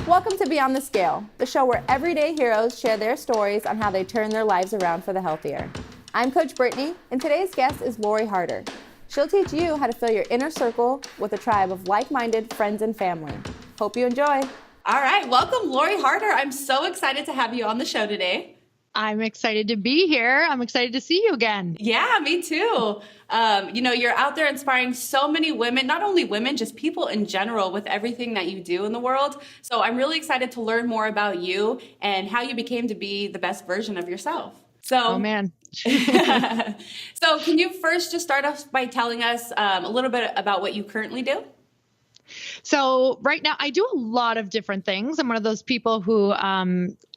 Welcome to Beyond the Scale, the show where everyday heroes share their stories on how they turn their lives around for the healthier. I'm Coach Brittany, and today's guest is Lori Harder. She'll teach you how to fill your inner circle with a tribe of like-minded friends and family. Hope you enjoy. All right, welcome Lori Harder. I'm so excited to have you on the show today. I'm excited to be here. I'm excited to see you again. Yeah, me too. You're out there inspiring so many women, not only women, just people in general with everything that you do in the world. So I'm really excited to learn more about you and how you became to be the best version of yourself. Oh, man. So can you first just start off by telling us a little bit about what you currently do? So right now I do a lot of different things. I'm one of those people who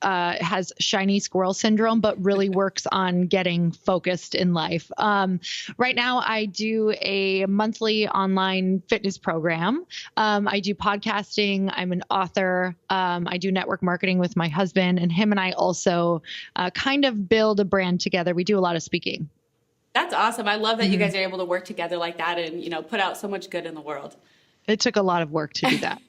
has shiny squirrel syndrome, but really works on getting focused in life. Right now I do a monthly online fitness program. I do podcasting. I'm an author. I do network marketing with my husband, and him and I also kind of build a brand together. We do a lot of speaking. That's awesome. I love that you guys are able to work together like that and, put out so much good in the world. It took a lot of work to do that,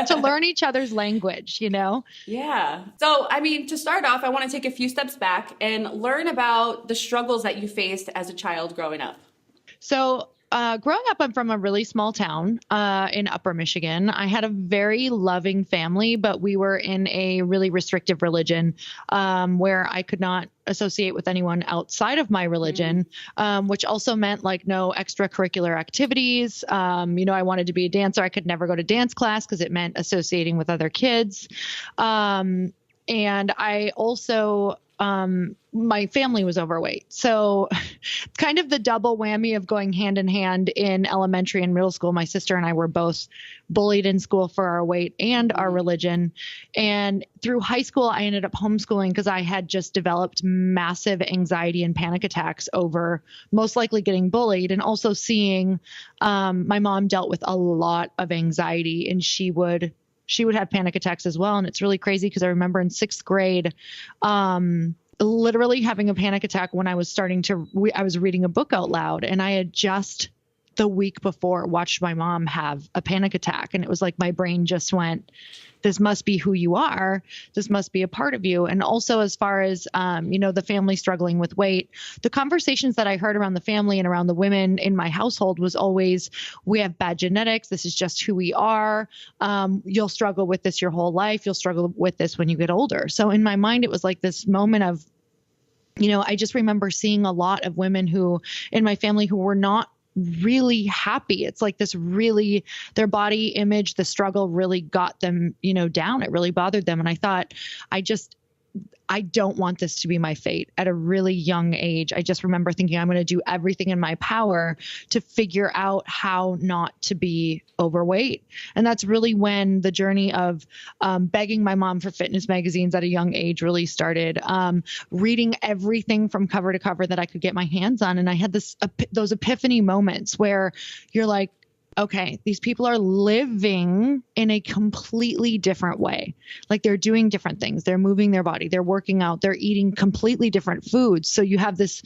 to learn each other's language, Yeah. So, to start off, I want to take a few steps back and learn about the struggles that you faced as a child growing up. So, growing up, I'm from a really small town in Upper Michigan. I had a very loving family, but we were in a really restrictive religion where I could not associate with anyone outside of my religion, which also meant like no extracurricular activities. I wanted to be a dancer. I could never go to dance class because it meant associating with other kids. And I also my family was overweight. So kind of the double whammy of going hand in hand in elementary and middle school. My sister and I were both bullied in school for our weight and our religion. And through high school, I ended up homeschooling because I had just developed massive anxiety and panic attacks over most likely getting bullied, and also seeing my mom dealt with a lot of anxiety, and she would have panic attacks as well. And it's really crazy because I remember in 6th grade, literally having a panic attack when I was I was reading a book out loud, and I had just the week before watched my mom have a panic attack. And it was like, my brain just went, this must be who you are. This must be a part of you. And also as far as, the family struggling with weight, the conversations that I heard around the family and around the women in my household was always, we have bad genetics. This is just who we are. You'll struggle with this your whole life. You'll struggle with this when you get older. So in my mind, it was like this moment of, I just remember seeing a lot of women who in my family who were not really happy. It's like this really, their body image, the struggle really got them, down. It really bothered them. And I thought, I don't want this to be my fate at a really young age. I just remember thinking I'm going to do everything in my power to figure out how not to be overweight. And that's really when the journey of begging my mom for fitness magazines at a young age really started, reading everything from cover to cover that I could get my hands on. And I had those epiphany moments where you're like, okay, these people are living in a completely different way. Like they're doing different things. They're moving their body. They're working out. They're eating completely different foods. So you have this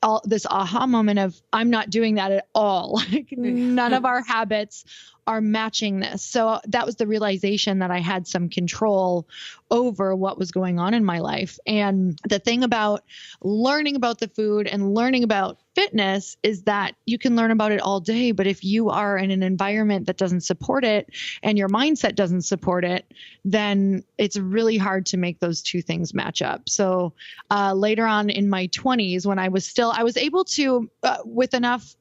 aha moment of, I'm not doing that at all. Like none of our habits are matching this. So that was the realization that I had some control over what was going on in my life. And the thing about learning about the food and learning about fitness is that you can learn about it all day, but if you are in an environment that doesn't support it and your mindset doesn't support it, then it's really hard to make those two things match up. So later on in my 20s, when I was able to, with enough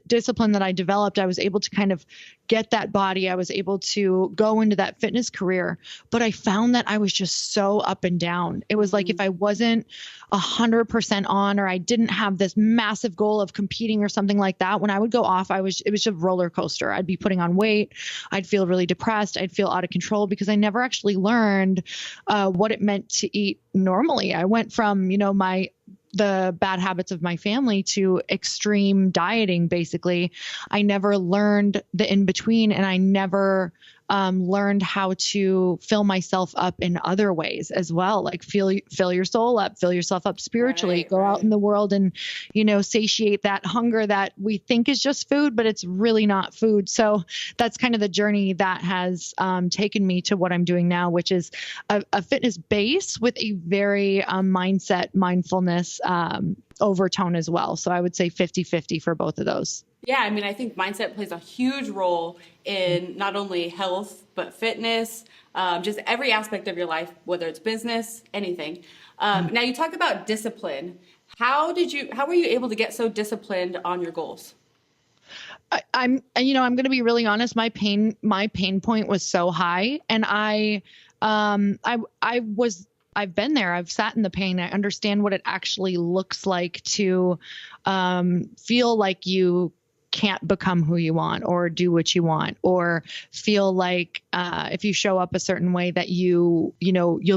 discipline that I developed, I was able to kind of get that body. I was able to go into that fitness career, but I found that I was just so up and down. It was like, if I wasn't 100% on, or I didn't have this massive goal of competing or something like that, when I would go off, it was just a roller coaster. I'd be putting on weight. I'd feel really depressed. I'd feel out of control because I never actually learned what it meant to eat normally. I went from, the bad habits of my family to extreme dieting. Basically, I never learned the in between, and I never learned how to fill myself up in other ways as well. Like fill your soul up, fill yourself up spiritually, go out in the world and, satiate that hunger that we think is just food, but it's really not food. So that's kind of the journey that has taken me to what I'm doing now, which is a fitness base with a very mindset, mindfulness overtone as well. So I would say 50-50 for both of those. Yeah, I mean, I think mindset plays a huge role in not only health, but fitness, just every aspect of your life, whether it's business, anything. Now you talk about discipline. How were you able to get so disciplined on your goals? I'm going to be really honest. My pain point was so high, and I've been there. I've sat in the pain. I understand what it actually looks like to feel like you can't become who you want or do what you want, or feel like if you show up a certain way that you'll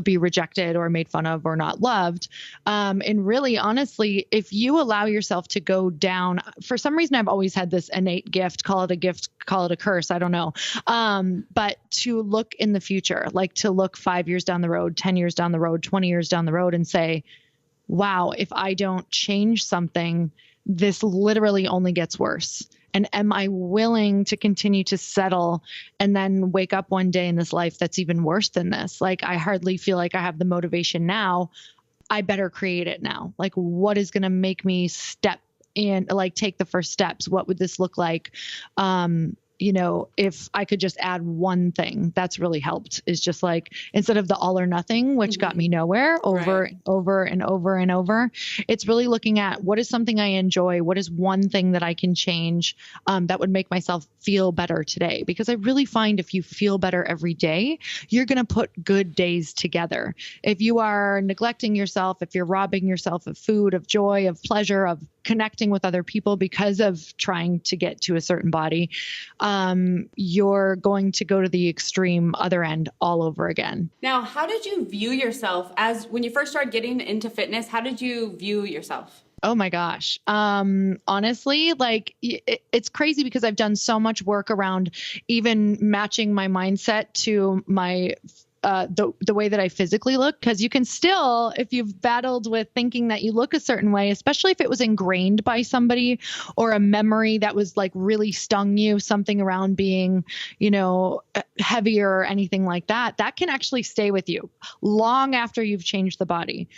be rejected or made fun of or not loved. And really, honestly, if you allow yourself to go down, for some reason, I've always had this innate gift, call it a gift, call it a curse, I don't know. But to look in the future, like to look 5 years down the road, 10 years down the road, 20 years down the road and say, wow, if I don't change something, this literally only gets worse. And am I willing to continue to settle and then wake up one day in this life that's even worse than this? Like, I hardly feel like I have the motivation now. I better create it now. Like, what is going to make me step in, like take the first steps? What would this look like? If I could just add one thing, that's really helped, is just like, instead of the all or nothing, which got me nowhere over and over and over, it's really looking at what is something I enjoy. What is one thing that I can change that would make myself feel better today? Because I really find if you feel better every day, you're going to put good days together. If you are neglecting yourself, if you're robbing yourself of food, of joy, of pleasure, of connecting with other people because of trying to get to a certain body, you're going to go to the extreme other end all over again. Now, how did you view yourself when you first started getting into fitness? How did you view yourself? Oh my gosh. Honestly, like it's crazy because I've done so much work around even matching my mindset to my the way that I physically look. Cause you can still, if you've battled with thinking that you look a certain way, especially if it was ingrained by somebody or a memory that was like really stung you, something around being, heavier or anything like that, that can actually stay with you long after you've changed the body.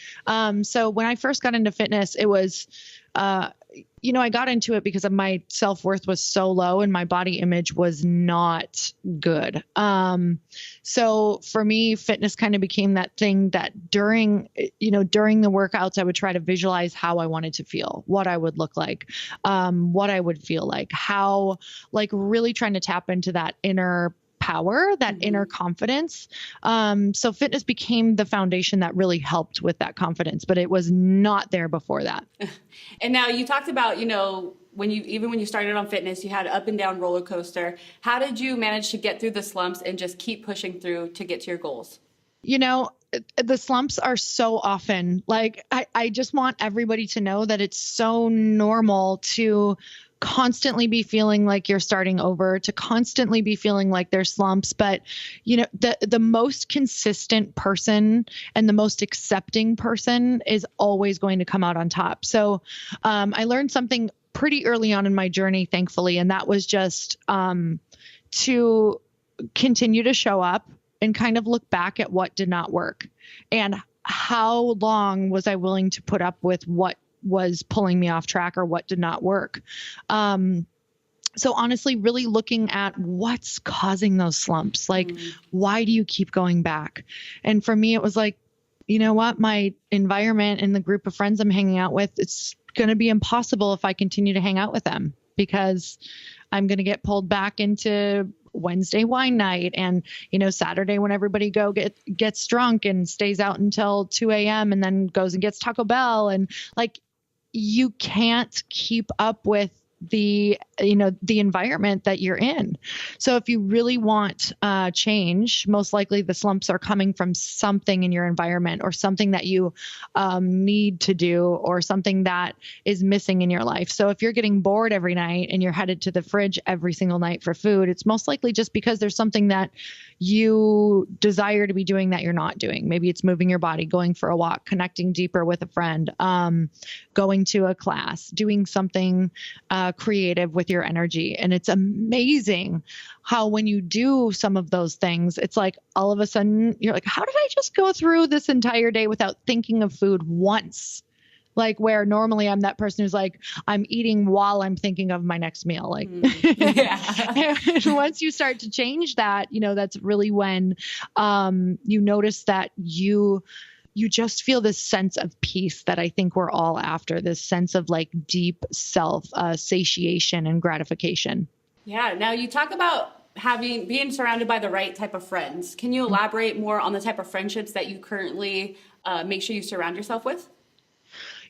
So when I first got into fitness, it was, I got into it because of my self-worth was so low and my body image was not good. So for me, fitness kind of became that thing that during the workouts, I would try to visualize how I wanted to feel, what I would look like, what I would feel like, how, like really trying to tap into that inner power, that inner confidence. So fitness became the foundation that really helped with that confidence, but it was not there before that. And now you talked about, when you started on fitness, you had an up and down roller coaster. How did you manage to get through the slumps and just keep pushing through to get to your goals? The slumps are so often, like, I just want everybody to know that it's so normal to constantly be feeling like you're starting over, to constantly be feeling like there's slumps. But, the most consistent person and the most accepting person is always going to come out on top. So I learned something pretty early on in my journey, thankfully, and that was just to continue to show up and kind of look back at what did not work and how long was I willing to put up with what was pulling me off track or what did not work. So honestly, really looking at what's causing those slumps. Like, why do you keep going back? And for me, it was like, you know what, my environment and the group of friends I'm hanging out with, it's going to be impossible if I continue to hang out with them because I'm going to get pulled back into Wednesday wine night and, Saturday when everybody gets drunk and stays out until 2 a.m. and then goes and gets Taco Bell. And like, you can't keep up with the environment that you're in. So if you really want change, most likely the slumps are coming from something in your environment or something that you need to do or something that is missing in your life. So if you're getting bored every night and you're headed to the fridge every single night for food, it's most likely just because there's something that you desire to be doing that you're not doing. Maybe it's moving your body, going for a walk, connecting deeper with a friend, going to a class, doing something creative with your energy. And it's amazing how when you do some of those things, it's like all of a sudden you're like, how did I just go through this entire day without thinking of food once? Like where normally I'm that person who's like, I'm eating while I'm thinking of my next meal. Like and once you start to change that, that's really when you notice that you just feel this sense of peace that I think we're all after, this sense of like deep self satiation and gratification. Yeah. Now you talk about being surrounded by the right type of friends. Can you elaborate more on the type of friendships that you currently make sure you surround yourself with?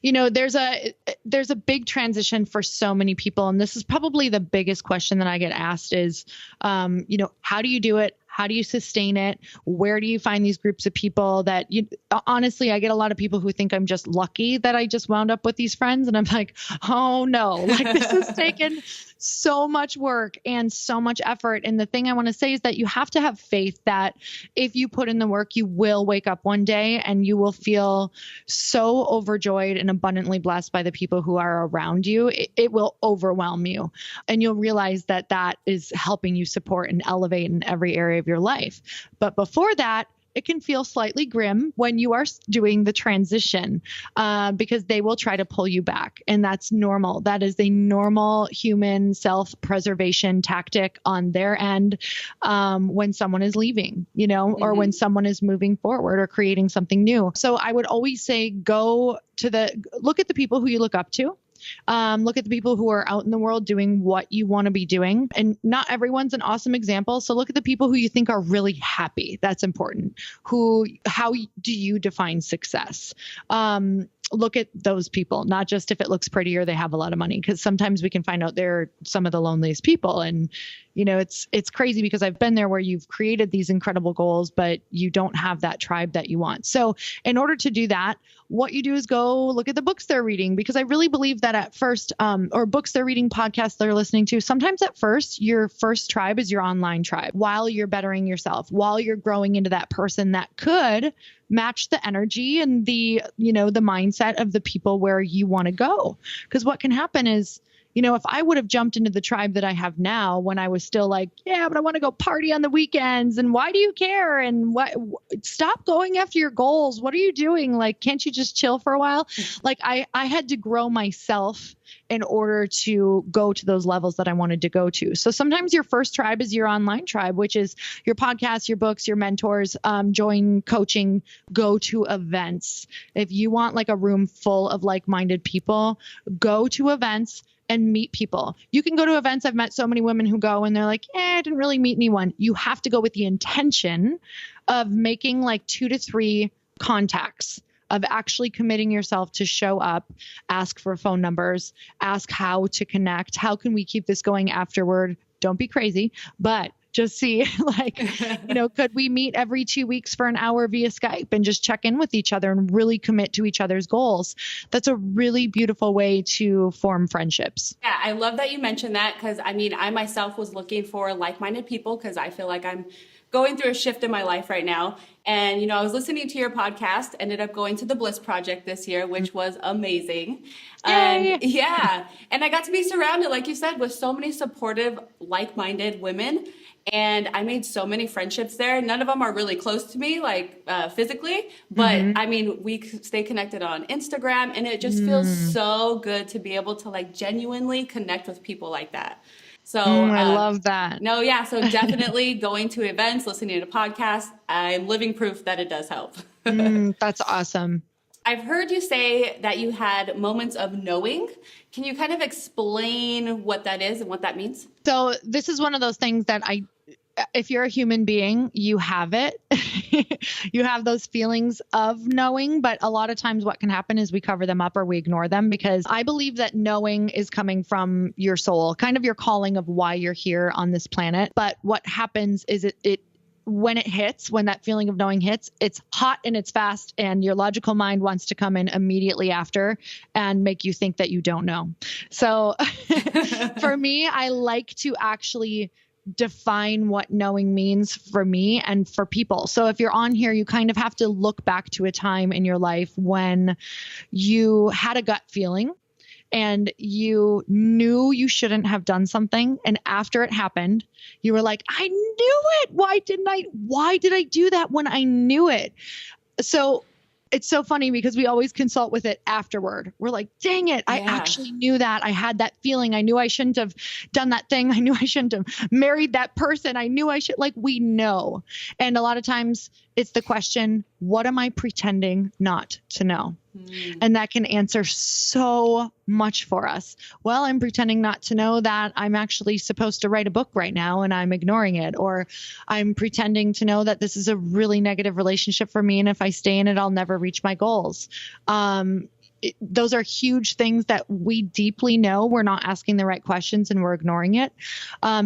There's a big transition for so many people. And this is probably the biggest question that I get asked is, how do you do it? How do you sustain it? Where do you find these groups of people that honestly, I get a lot of people who think I'm just lucky that I just wound up with these friends. And I'm like, oh no, like this has taken so much work and so much effort. And the thing I want to say is that you have to have faith that if you put in the work, you will wake up one day and you will feel so overjoyed and abundantly blessed by the people who are around you. It will overwhelm you. And you'll realize that that is helping you support and elevate in every area of your life. But before that, it can feel slightly grim when you are doing the transition because they will try to pull you back. And that's normal. That is a normal human self-preservation tactic on their end when someone is leaving, or when someone is moving forward or creating something new. So I would always say look at the people who you look up to. Look at the people who are out in the world doing what you want to be doing. And not everyone's an awesome example. So look at the people who you think are really happy. That's important. How do you define success? Look at those people, not just if it looks pretty or they have a lot of money, because sometimes we can find out they're some of the loneliest people. And, it's crazy because I've been there where you've created these incredible goals, but you don't have that tribe that you want. So in order to do that, what you do is go look at the books they're reading, because I really believe that at first, or books they're reading, podcasts they're listening to, sometimes at first, your first tribe is your online tribe while you're bettering yourself, while you're growing into that person that could match the energy and the mindset of the people where you want to go. Because what can happen is, if I would have jumped into the tribe that I have now when I was still like, yeah, but I want to go party on the weekends. And why do you care? And stop going after your goals. What are you doing? Like, can't you just chill for a while? Like I had to grow myself in order to go to those levels that I wanted to go to. So sometimes your first tribe is your online tribe, which is your podcasts, your books, your mentors, join coaching, go to events. If you want like a room full of like-minded people, go to events and meet people. You can go to events. I've met so many women who go and they're like, I didn't really meet anyone. You have to go with the intention of making like 2 to 3 contacts, of actually committing yourself to show up, ask for phone numbers, ask how to connect. How can we keep this going afterward? Don't be crazy, but just see could we meet every 2 weeks for an hour via Skype and just check in with each other and really commit to each other's goals? That's a really beautiful way to form friendships. Yeah, I love that you mentioned that because I myself was looking for like-minded people because I feel like I'm going through a shift in my life right now. And, I was listening to your podcast, ended up going to the Bliss Project this year, which was amazing. And and I got to be surrounded, like you said, with so many supportive, like-minded women. And I made so many friendships there. None of them are really close to me, physically. But we stay connected on Instagram, and it just feels so good to be able to genuinely connect with people like that. So I love that. No, yeah. So definitely going to events, listening to podcasts. I'm living proof that it does help. That's awesome. I've heard you say that you had moments of knowing. Can you kind of explain what that is and what that means? So this is one of those things that if you're a human being, you have it. You have those feelings of knowing, but a lot of times what can happen is we cover them up or we ignore them, because I believe that knowing is coming from your soul, kind of your calling of why you're here on this planet. But what happens is when it hits, when that feeling of knowing hits, it's hot and it's fast, and your logical mind wants to come in immediately after and make you think that you don't know. So for me, I like to actually define what knowing means for me and for people. So if you're on here, you kind of have to look back to a time in your life when you had a gut feeling and you knew you shouldn't have done something. And after it happened, you were like, I knew it. Why did I do that when I knew it? So it's so funny because we always consult with it afterward. We're like, dang it. I actually knew that. I had that feeling. I knew I shouldn't have done that thing. I knew I shouldn't have married that person. I knew I should, like, we know. And a lot of times it's the question, what am I pretending not to know? And that can answer so much for us. Well, I'm pretending not to know that I'm actually supposed to write a book right now and I'm ignoring it. Or I'm pretending to know that this is a really negative relationship for me, and if I stay in it, I'll never reach my goals. Those are huge things that we deeply know we're not asking the right questions and we're ignoring it.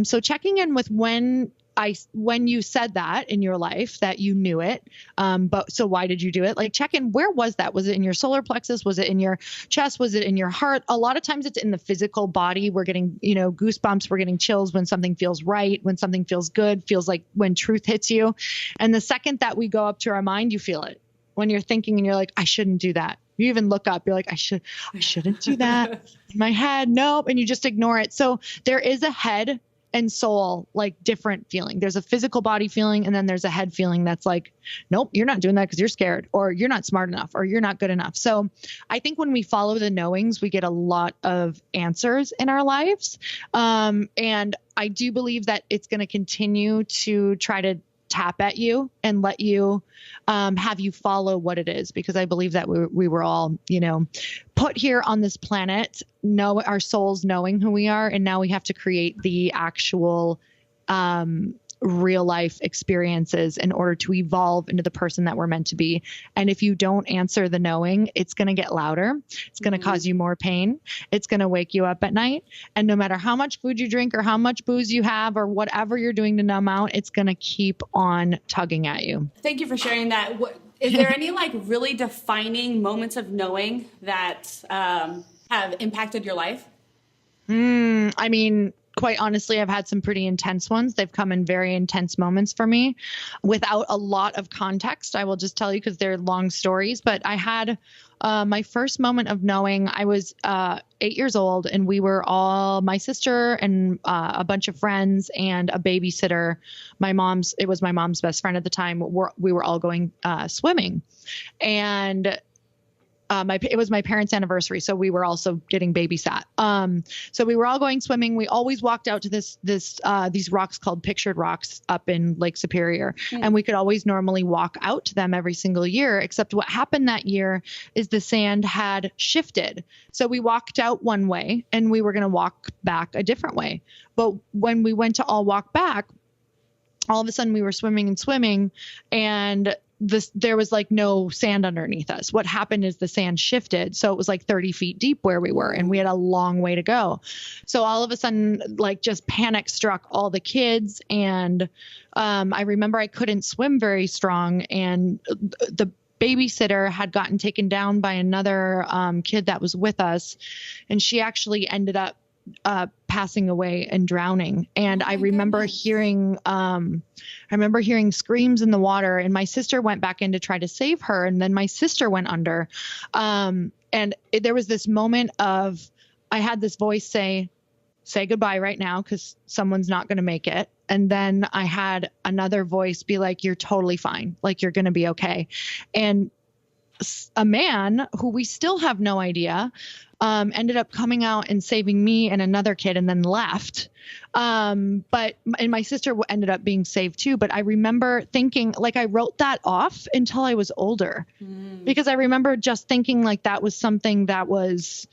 So checking in with when you said that in your life that you knew it, but so why did you do it? Like, check in, where was that? Was it in your solar plexus? Was it in your chest? Was it in your heart? A lot of times it's in the physical body. We're getting, goosebumps. We're getting chills when something feels right, when something feels good, feels like when truth hits you. And the second that we go up to our mind, you feel it. When you're thinking and you're like, I shouldn't do that. You even look up, you're like, I shouldn't do that. In my head, nope. And you just ignore it. So there is a head and soul, like, different feeling. There's a physical body feeling, and then there's a head feeling that's like, nope, you're not doing that because you're scared, or you're not smart enough, or you're not good enough. So I think when we follow the knowings, we get a lot of answers in our lives. And I do believe that it's going to continue to try to tap at you and let you have you follow what it is, because I believe that we were all, put here on this planet, know our souls knowing who we are, and now we have to create the actual real life experiences in order to evolve into the person that we're meant to be. And if you don't answer the knowing, it's going to get louder. It's going to cause you more pain. It's going to wake you up at night. And no matter how much food you drink or how much booze you have or whatever you're doing to numb out, it's going to keep on tugging at you. Thank you for sharing that. Is there any really defining moments of knowing that have impacted your life? I mean, quite honestly, I've had some pretty intense ones. They've come in very intense moments for me without a lot of context. I will just tell you because they're long stories, but I had my first moment of knowing. I was 8 years old, and we were all, my sister and a bunch of friends and a babysitter. It was my mom's best friend at the time. We were all going swimming, and it was my parents' anniversary, so we were also getting babysat. So we were all going swimming. We always walked out to these rocks called pictured rocks up in Lake Superior, and we could always normally walk out to them every single year. Except what happened that year is the sand had shifted. So we walked out one way, and we were going to walk back a different way. But when we went to all walk back, all of a sudden we were swimming, and there was no sand underneath us. What happened is the sand shifted. So it was 30 feet deep where we were, and we had a long way to go. So all of a sudden, just panic struck all the kids. And I remember I couldn't swim very strong, and the babysitter had gotten taken down by another kid that was with us. And she actually ended up passing away and drowning. And I remember hearing screams in the water, and my sister went back in to try to save her. And then my sister went under. And there was this moment of, I had this voice say goodbye right now, because someone's not going to make it. And then I had another voice be like, you're totally fine. You're going to be okay. And a man who we still have no idea, ended up coming out and saving me and another kid, and then left. And my sister ended up being saved too. But I remember thinking, I wrote that off until I was older, because I remember just thinking that was something that was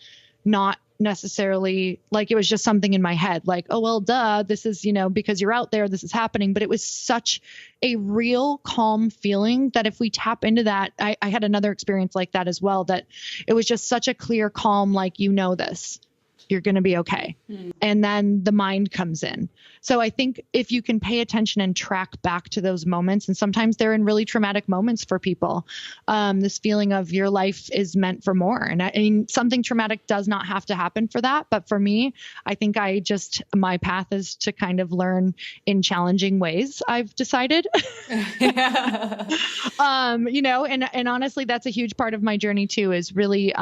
not necessarily like, it was just something in my head, like, oh, well, duh, this is, because you're out there, this is happening. But it was such a real calm feeling that if we tap into that, I had another experience like that as well, that it was just such a clear, calm, like, this, you're going to be okay. And then the mind comes in. So I think if you can pay attention and track back to those moments, and sometimes they're in really traumatic moments for people, this feeling of your life is meant for more. And I mean, something traumatic does not have to happen for that. But for me, I think my path is to kind of learn in challenging ways, I've decided. And honestly, that's a huge part of my journey too, is really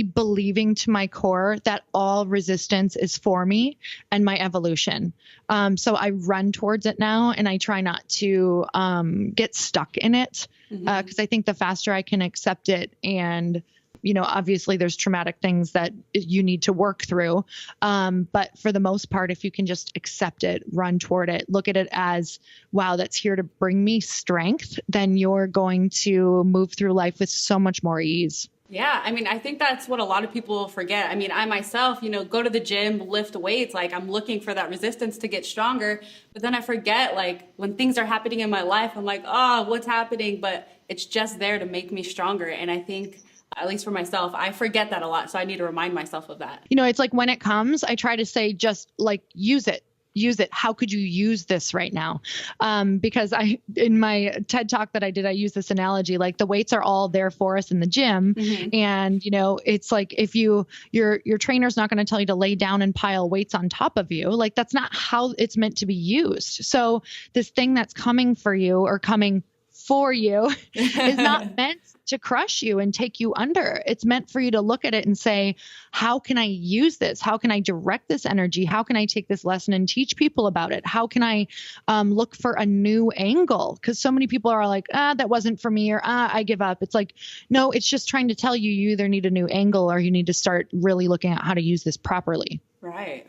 believing to my core that all resistance is for me and my evolution. So I run towards it now, and I try not to get stuck in it, because I think the faster I can accept it, and obviously there's traumatic things that you need to work through. But for the most part, if you can just accept it, run toward it, look at it as, wow, that's here to bring me strength, then you're going to move through life with so much more ease. Yeah, I mean, I think that's what a lot of people forget. I mean, I myself, go to the gym, lift weights, like I'm looking for that resistance to get stronger. But then I forget, like when things are happening in my life, I'm like, oh, what's happening? But it's just there to make me stronger. And I think, at least for myself, I forget that a lot. So I need to remind myself of that. It's like when it comes, I try to say, just like, use it. How could you use this right now? Because in my TED talk that I did, I use this analogy, like the weights are all there for us in the gym. And, it's like, if your trainer's not going to tell you to lay down and pile weights on top of you, like that's not how it's meant to be used. So this thing that's coming for you or coming for you is not meant to crush you and take you under. It's meant for you to look at it and say, how can I use this? How can I direct this energy? How can I take this lesson and teach people about it? How can I look for a new angle? Because so many people are like, that wasn't for me, or I give up. It's like, no, it's just trying to tell you, you either need a new angle or you need to start really looking at how to use this properly. Right.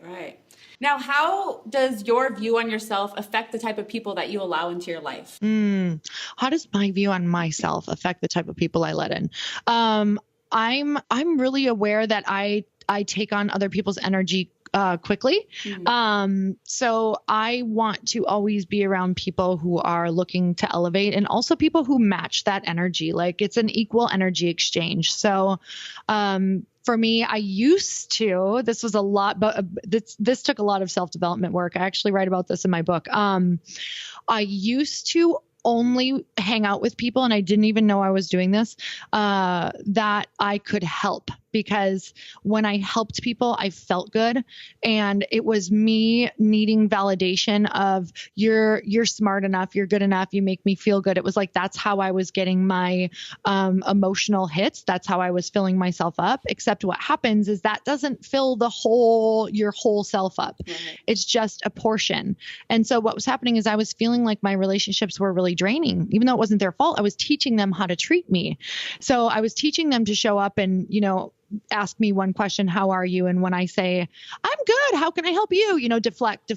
Now, how does your view on yourself affect the type of people that you allow into your life? How does my view on myself affect the type of people I let in? I'm really aware that I take on other people's energy quickly. So I want to always be around people who are looking to elevate, and also people who match that energy. Like it's an equal energy exchange. So, for me, I used to, this was a lot, but this took a lot of self-development work. I actually write about this in my book. I used to only hang out with people, and I didn't even know I was doing this, that I could help. Because when I helped people, I felt good. And it was me needing validation of you're smart enough, you're good enough, you make me feel good. It was like, that's how I was getting my emotional hits. That's how I was filling myself up. Except what happens is that doesn't fill your whole self up. Right. It's just a portion. And so what was happening is I was feeling like my relationships were really draining. Even though it wasn't their fault, I was teaching them how to treat me. So I was teaching them to show up and, ask me one question, how are you? And when I say, I'm good, how can I help you? Deflect,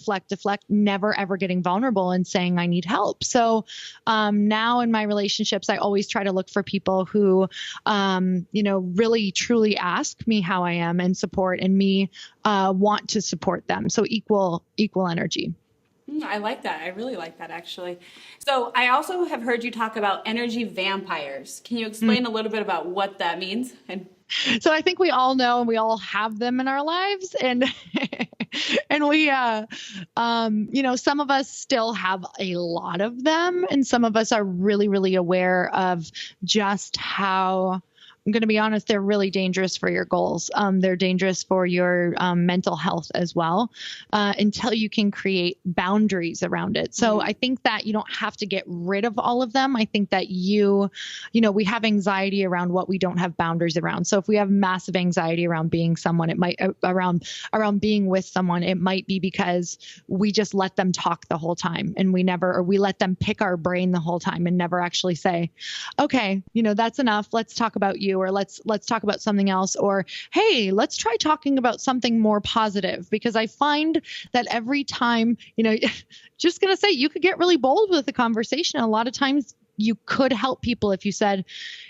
never ever getting vulnerable and saying I need help. So now in my relationships, I always try to look for people who, really truly ask me how I am and support, and me want to support them. So equal energy. I like that. I really like that, actually. So I also have heard you talk about energy vampires. Can you explain a little bit about what that means? So I think we all know, and we all have them in our lives, and we, some of us still have a lot of them, and some of us are really, really aware of just how, I'm going to be honest, they're really dangerous for your goals. They're dangerous for your mental health as well, until you can create boundaries around it. So I think that you don't have to get rid of all of them. I think that we have anxiety around what we don't have boundaries around. So if we have massive anxiety around being someone, it might around being with someone, it might be because we just let them talk the whole time, and we let them pick our brain the whole time and never actually say, okay, that's enough. Let's talk about you. Or let's talk about something else, or, hey, let's try talking about something more positive. Because I find that every time, just going to say, you could get really bold with the conversation. A lot of times you could help people if you said,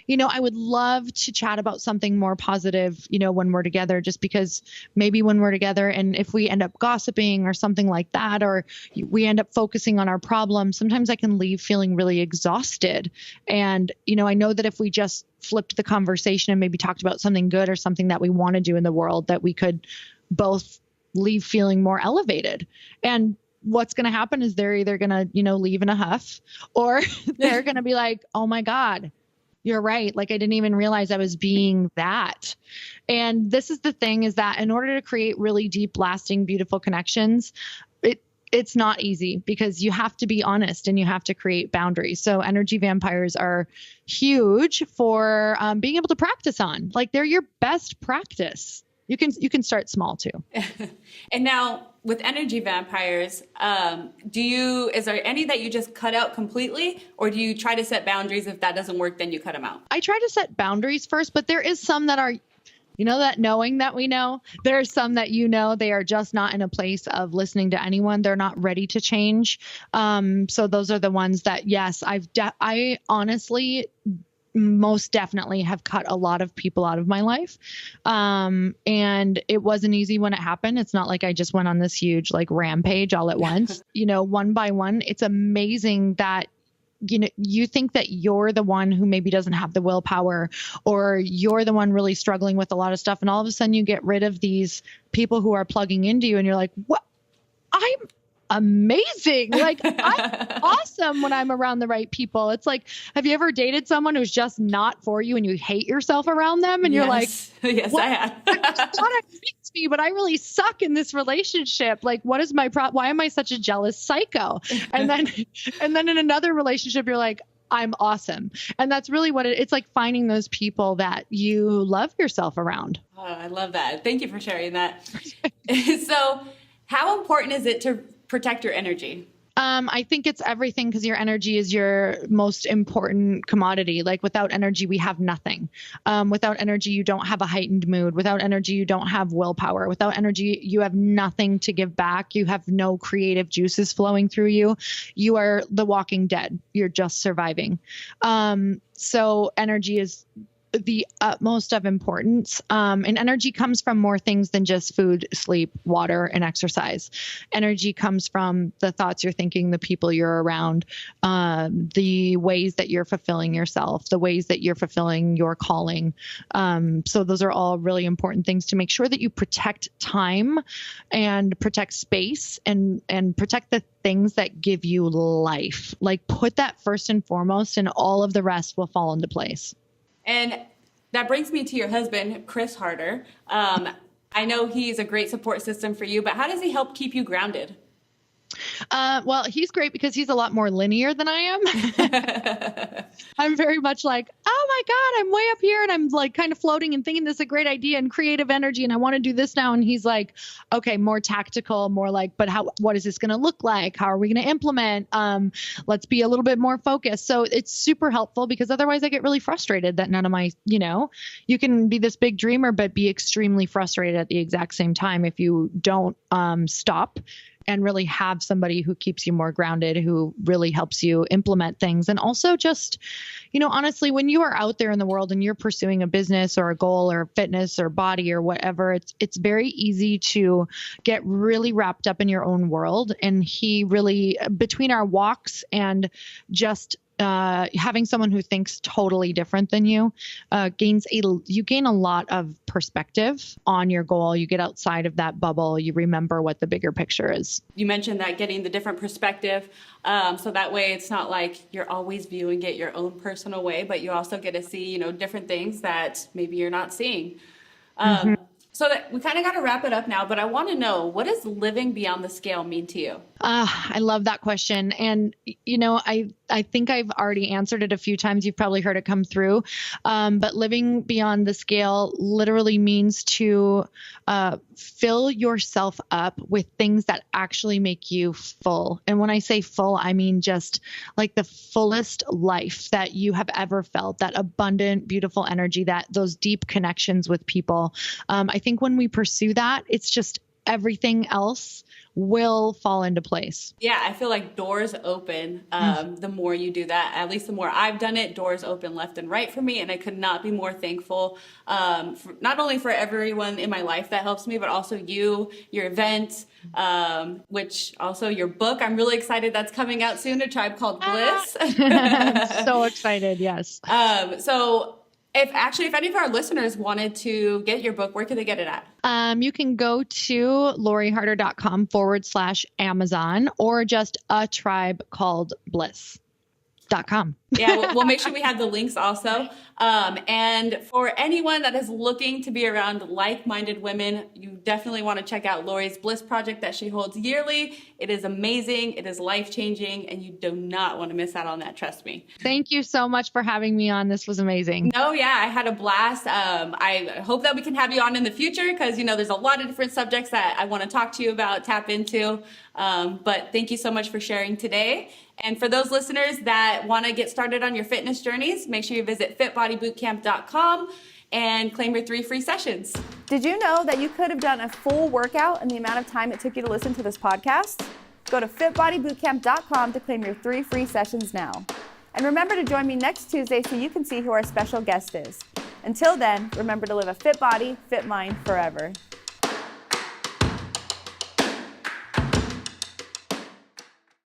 I would love to chat about something more positive, when we're together, just because maybe when we're together and if we end up gossiping or something like that, or we end up focusing on our problem, sometimes I can leave feeling really exhausted. And, I know that if we just flipped the conversation and maybe talked about something good or something that we want to do in the world, that we could both leave feeling more elevated. And what's going to happen is they're either going to, leave in a huff, or they're going to be like, oh my God, you're right. Like, I didn't even realize I was being that. And this is the thing, is that in order to create really deep, lasting, beautiful connections, it's not easy, because you have to be honest and you have to create boundaries. So energy vampires are huge for being able to practice on. Like, they're your best practice. You can start small too. And now with energy vampires, is there any that you just cut out completely, or do you try to set boundaries? If that doesn't work, then you cut them out? I try to set boundaries first, but there is some that are, that knowing that we know, there are some that, they are just not in a place of listening to anyone. They're not ready to change. So those are the ones that, yes, I honestly most definitely have cut a lot of people out of my life. And it wasn't easy when it happened. It's not like I just went on this huge rampage all at once, one by one. It's amazing that, you think that you're the one who maybe doesn't have the willpower, or you're the one really struggling with a lot of stuff. And all of a sudden you get rid of these people who are plugging into you, and you're like, what? I'm amazing. Like, I'm awesome when I'm around the right people. It's like, have you ever dated someone who's just not for you and you hate yourself around them? And you're like, yes, I have. I just thought it fixed me, but I really suck in this relationship. Like, what is my problem? Why am I such a jealous psycho? And then in another relationship, you're like, I'm awesome. And that's really what it's like, finding those people that you love yourself around. Oh, I love that. Thank you for sharing that. So how important is it to protect your energy? I think it's everything, because your energy is your most important commodity. Like, without energy, we have nothing. Without energy, you don't have a heightened mood. Without energy, you don't have willpower. Without energy, you have nothing to give back. You have no creative juices flowing through you. You are the walking dead. You're just surviving. So energy is the utmost of importance. And energy comes from more things than just food, sleep, water, and exercise. Energy comes from the thoughts you're thinking, the people you're around, the ways that you're fulfilling yourself, the ways that you're fulfilling your calling. So those are all really important things to make sure that you protect time and protect space and protect the things that give you life. Like, put that first and foremost, and all of the rest will fall into place. And that brings me to your husband, Chris Harder. I know he's a great support system for you, but how does he help keep you grounded? Well, he's great because he's a lot more linear than I am. I'm very much like, oh my God, I'm way up here and I'm like kind of floating and thinking this is a great idea and creative energy and I want to do this now. And he's like, okay, more tactical, more like, but what is this going to look like? How are we going to implement? Let's be a little bit more focused. So it's super helpful, because otherwise I get really frustrated that none of my, you can be this big dreamer, but be extremely frustrated at the exact same time if you don't stop and really have somebody who keeps you more grounded, who really helps you implement things. And also just, honestly, when you are out there in the world and you're pursuing a business or a goal or fitness or body or whatever, it's very easy to get really wrapped up in your own world. And he really, between our walks and just having someone who thinks totally different than you, you gain a lot of perspective on your goal. You get outside of that bubble. You remember what the bigger picture is. You mentioned that, getting the different perspective. So that way it's not like you're always viewing it your own personal way, but you also get to see, different things that maybe you're not seeing. So that we kind of got to wrap it up now, but I want to know, what does living beyond the scale mean to you? I love that question. And, I think I've already answered it a few times. You've probably heard it come through. But living beyond the scale literally means to fill yourself up with things that actually make you full. And when I say full, I mean just like the fullest life that you have ever felt, that abundant, beautiful energy, those deep connections with people. I think when we pursue that, it's just everything else will fall into place. Yeah, I feel like doors open the more you do that. At least the more I've done it, doors open left and right for me. And I could not be more thankful, not only for everyone in my life that helps me, but also you, your event, which also your book. I'm really excited that's coming out soon, A Tribe Called Bliss. So excited. Yes. So if any of our listeners wanted to get your book, where could they get it at? You can go to loriharder.com/Amazon or just A Tribe Called Bliss.com. Yeah, we'll make sure we have the links also. And for anyone that is looking to be around like-minded women, you definitely want to check out Lori's Bliss Project that she holds yearly. It is amazing. It is life-changing, and you do not want to miss out on that. Trust me. Thank you so much for having me on. This was amazing. No, yeah, I had a blast. I hope that we can have you on in the future because, there's a lot of different subjects that I want to talk to you about, tap into. But thank you so much for sharing today. And for those listeners that want to get started on your fitness journeys, make sure you visit fitbodybootcamp.com and claim your 3 free sessions. Did you know that you could have done a full workout in the amount of time it took you to listen to this podcast? Go to fitbodybootcamp.com to claim your 3 free sessions now. And remember to join me next Tuesday so you can see who our special guest is. Until then, remember to live a fit body, fit mind forever.